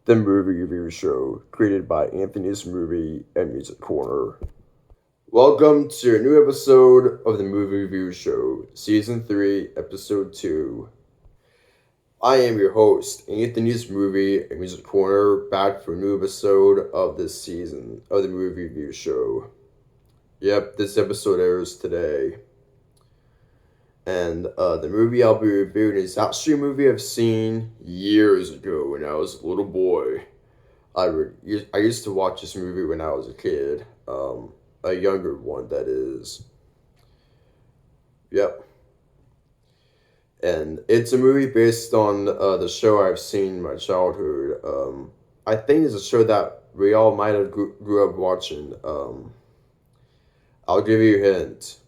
the movie review show created by Anthony's Movie and Music Corner. Welcome to a new episode of the Movie Review Show, Season 3, Episode 2. I am your host, Anthony's Movie and Music Corner, back for a new episode of this season of the Movie Review Show. Yep, this episode airs today. And the movie I'll be reviewing is actually a movie I've seen years ago when I was a little boy. I used to watch this movie when I was a kid. A younger one, that is. Yep. And it's a movie based on the show I've seen in my childhood. I think it's a show that we all might have grew up watching. I'll give you a hint.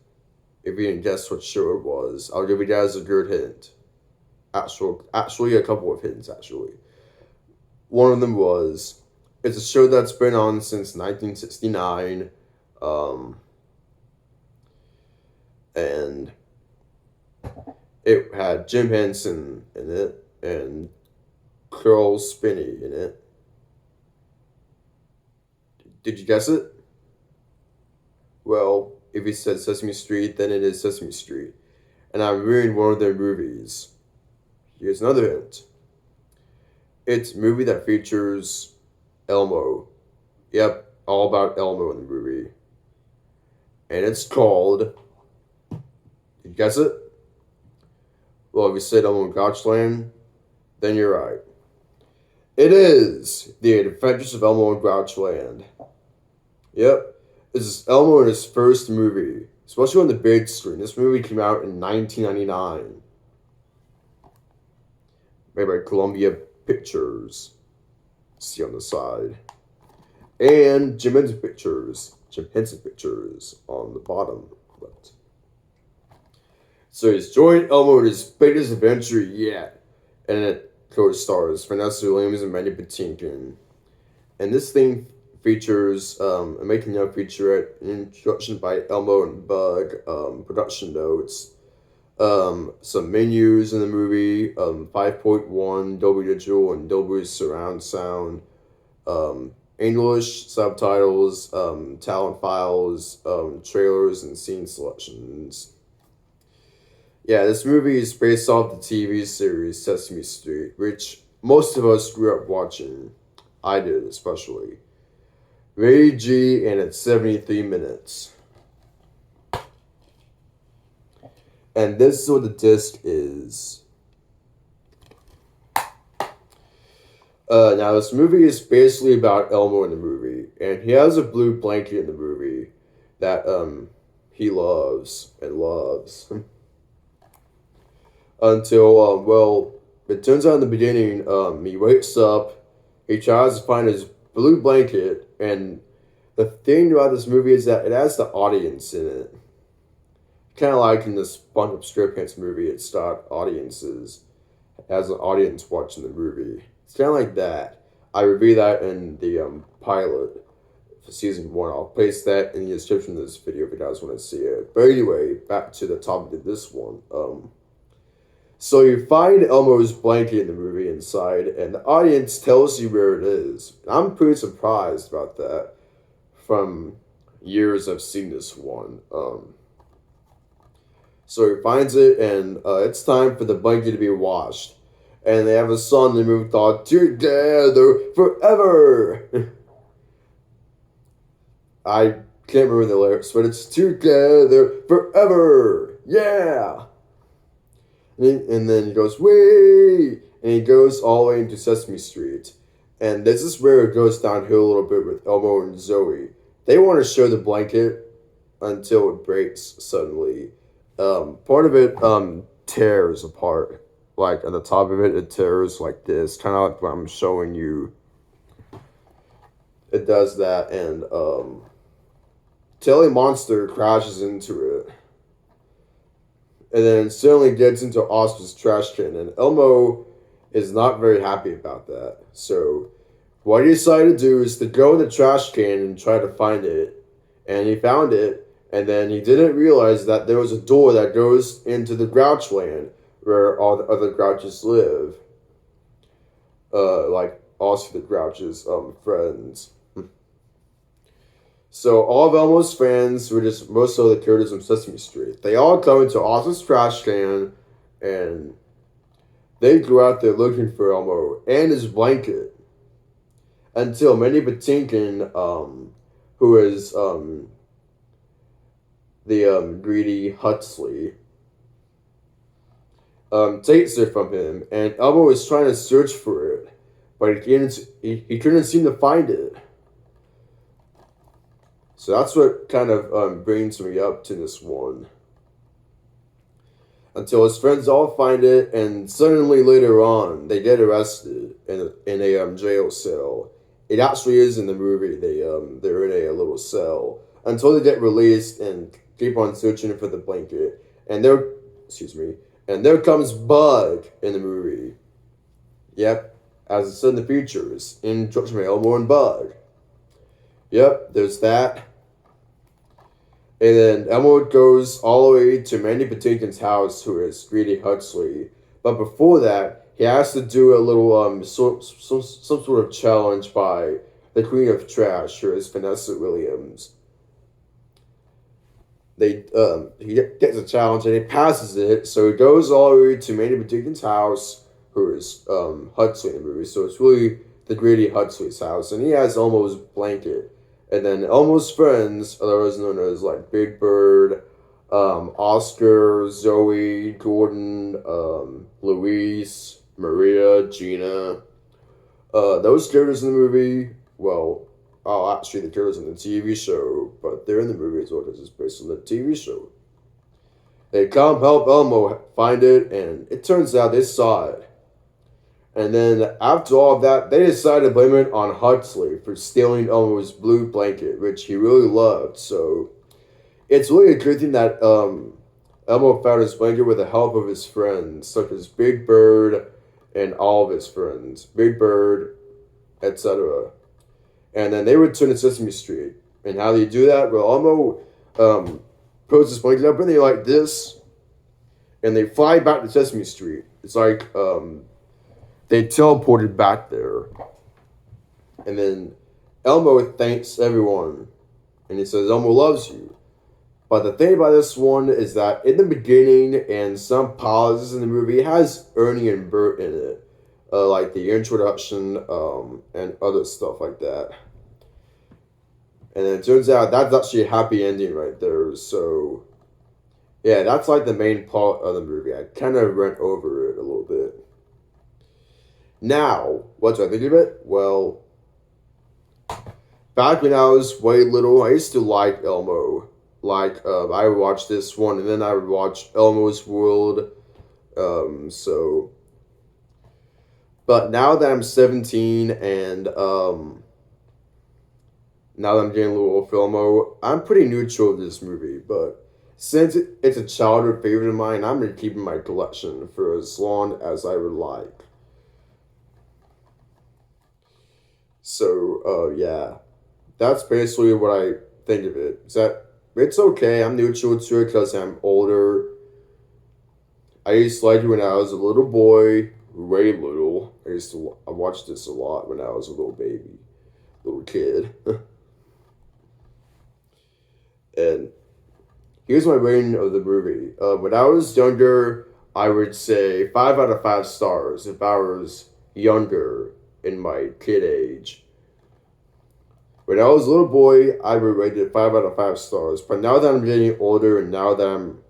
If you didn't guess what show it was, I'll give you guys a good hint. Actually, a couple of hints, actually. One of them was, it's a show that's been on since 1969, and it had Jim Henson in it, and Carl Spinney in it. Did you guess it? Well, if you said Sesame Street, then it is Sesame Street. And I'm reviewing one of their movies. Here's another hint. It's a movie that features Elmo. Yep, all about Elmo in the movie. And it's called... Did you guess it? Well, if you said Elmo and Grouchland, then you're right. It is The Adventures of Elmo and Grouchland. Yep. This is Elmo in his first movie, especially on the big screen. This movie came out in 1999. Made by Columbia Pictures. See on the side. And Jim Henson Pictures on the bottom left. So he's joined Elmo in his biggest adventure yet. And it co-stars Vanessa Williams and Mandy Patinkin. And this thing features a making-of featurette, an introduction by Elmo and Bug, production notes, some menus in the movie, 5.1 Dolby Digital and Dolby Surround Sound, English subtitles, talent files, trailers, and scene selections. Yeah, this movie is based off the TV series Sesame Street, which most of us grew up watching. I did, especially. Rated G, and it's 73 minutes. And this is what the disc is. Now, this movie is basically about Elmo in the movie. And he has a blue blanket in the movie that he loves and loves. Until, well, it turns out in the beginning, he wakes up, he tries to find his blue blanket, and the thing about this movie is that it has the audience in it. Kind of like in this SpongeBob SquarePants movie, it's got audiences. It has an audience watching the movie. It's kind of like that. I reviewed that in the pilot for season 1. I'll place that in the description of this video if you guys want to see it. But anyway, back to the topic of this one. So you find Elmo's blanket in the movie inside, and the audience tells you where it is. I'm pretty surprised about that from years I've seen this one. So he finds it, and it's time for the blanket to be washed. And they have a song in the movie called Together Forever. I can't remember the lyrics, but it's Together Forever. Yeah. And then he goes, wait! And he goes all the way into Sesame Street. And this is where it goes downhill a little bit with Elmo and Zoe. They want to show the blanket until it breaks suddenly. Part of it tears apart. Like, at the top of it, it tears like this. Kind of like what I'm showing you. It does that, and Telly Monster crashes into it. And then suddenly gets into Oscar's trash can, and Elmo is not very happy about that. So what he decided to do is to go in the trash can and try to find it. And he found it, and then he didn't realize that there was a door that goes into the Grouchland where all the other Grouches live. Like also the Grouch's friends. So all of Elmo's friends were just most of the characters from Sesame Street. They all come into Oz's trash can, and they go out there looking for Elmo and his blanket until Manny Patinkin, who is the greedy Huxley, takes it from him, and Elmo is trying to search for it, but he couldn't seem to find it. So that's what kind of brings me up to this one. Until his friends all find it, and suddenly later on, they get arrested in a jail cell. It actually is in the movie. They're in a little cell until they get released and keep on searching for the blanket. And there comes Bug in the movie. Yep, as it's in the features in Grouchland, Elmo and Bug. Yep, there's that. And then Elmo goes all the way to Mandy Patinkin's house, who is Greedy Huxley. But before that, he has to do a little some sort of challenge by the Queen of Trash, who is Vanessa Williams. He gets a challenge and he passes it, so he goes all the way to Mandy Patinkin's house, who is Huxley in the movie. So it's really the Greedy Huxley's house, and he has Elmo's blanket. And then Elmo's friends, otherwise known as like Big Bird, Oscar, Zoe, Gordon, Luis, Maria, Gina. Those characters in the movie, well, actually the characters in the TV show, but they're in the movie as well because it's based on the TV show. They come help Elmo find it, and it turns out they saw it. And then after all of that, they decided to blame it on Huxley for stealing Elmo's blue blanket, which he really loved. So it's really a good thing that Elmo found his blanket with the help of his friends, such as Big Bird and all of his friends, Big Bird, etc. And then they return to Sesame Street. And how do you do that? Well, Elmo puts his blanket up and they like this, and they fly back to Sesame Street. It's like they teleported back there. And then Elmo thanks everyone. And he says, Elmo loves you. But the thing about this one is that in the beginning and some pauses in the movie, it has Ernie and Bert in it. Like the introduction and other stuff like that. And then it turns out that's actually a happy ending right there. So, yeah, that's like the main plot of the movie. I kind of went over it a little bit. Now, what do I think of it? Well, back when I was way little, I used to like Elmo. Like, I would watch this one, and then I would watch Elmo's World. But now that I'm 17, and now that I'm getting a little old for Elmo, I'm pretty neutral of this movie. But since it's a childhood favorite of mine, I'm going to keep it in my collection for as long as I would like. So, yeah, that's basically what I think of it. It's okay. I'm neutral to it because I'm older. I used to like it when I was a little boy, way little. I watched this a lot when I was a little baby, little kid. And here's my rating of the movie. When I was younger, I would say 5 out of 5 stars if I was younger in my kid age. When I was a little boy, I would rate it 5 out of 5 stars. But now that I'm getting older and now that I'm,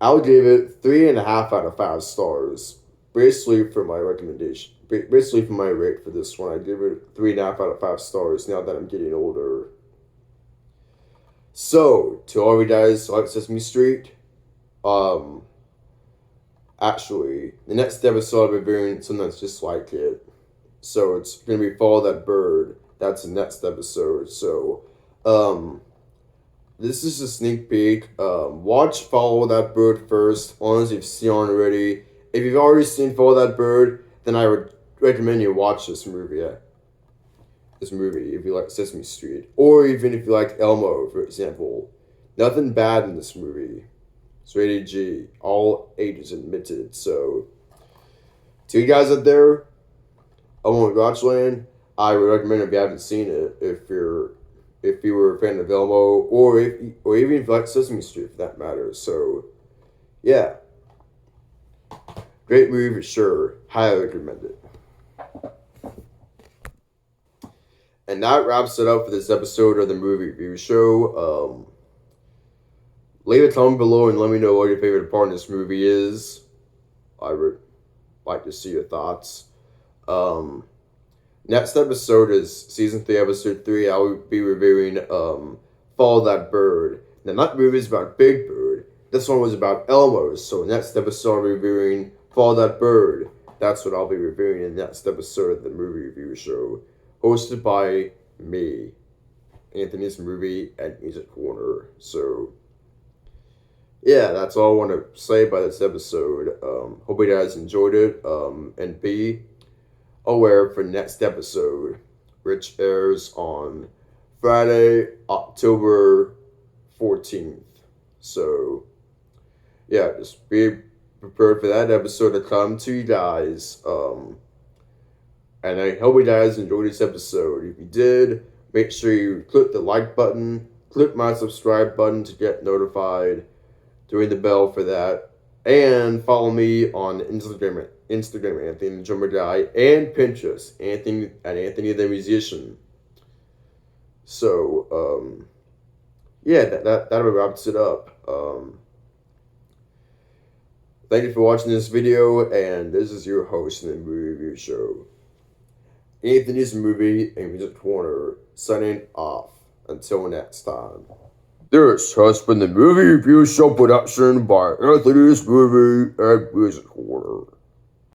I'll give it 3.5 out of 5 stars. Basically for my recommendation. Basically for my rate for this one, I give it 3.5 out of 5 stars now that I'm getting older. So, to all of you guys like Sesame Street, actually, the next episode I'll be doing something that's just like it. So it's going to be Follow That Bird. That's the next episode. So, this is a sneak peek. Watch Follow That Bird first, unless you've seen it already. If you've already seen Follow That Bird, then I would recommend you watch this movie. Yeah. This movie, if you like Sesame Street. Or even if you like Elmo, for example. Nothing bad in this movie. It's rated G. All ages admitted. So, To you guys out there, Elmo and Grouchland, I would recommend if you haven't seen it, if you were a fan of Elmo, or even if you like Sesame Street for that matter. So yeah, great movie for sure. Highly recommend it. And that wraps it up for this episode of the movie review show. Leave a comment below and let me know what your favorite part in this movie is. I would like to see your thoughts. Next episode is season 3, episode 3. I will be reviewing Follow That Bird. Now, that movie is about Big Bird. This one was about Elmo. So next episode, I'll be reviewing Follow That Bird. That's what I'll be reviewing in the next episode of the movie review show, hosted by me, Anthony's Movie and Music Corner. So yeah, that's all I want to say about this episode. Hope you guys enjoyed it. And be aware for next episode, which airs on Friday, October 14th. So yeah, just be prepared for that episode to come to you guys. And I hope you guys enjoyed this episode. If you did, make sure you click the like button, click my subscribe button to get notified, ring the bell for that, and follow me on Instagram Anthony the Drummer Guy, and Pinterest, Anthony the Musician. So, yeah, that wraps it up. Thank you for watching this video, and this is your host in the movie review show, Anthony's Movie and Music Corner, signing off. Until next time. This has been the movie review show production by Anthony's Movie and Music Corner.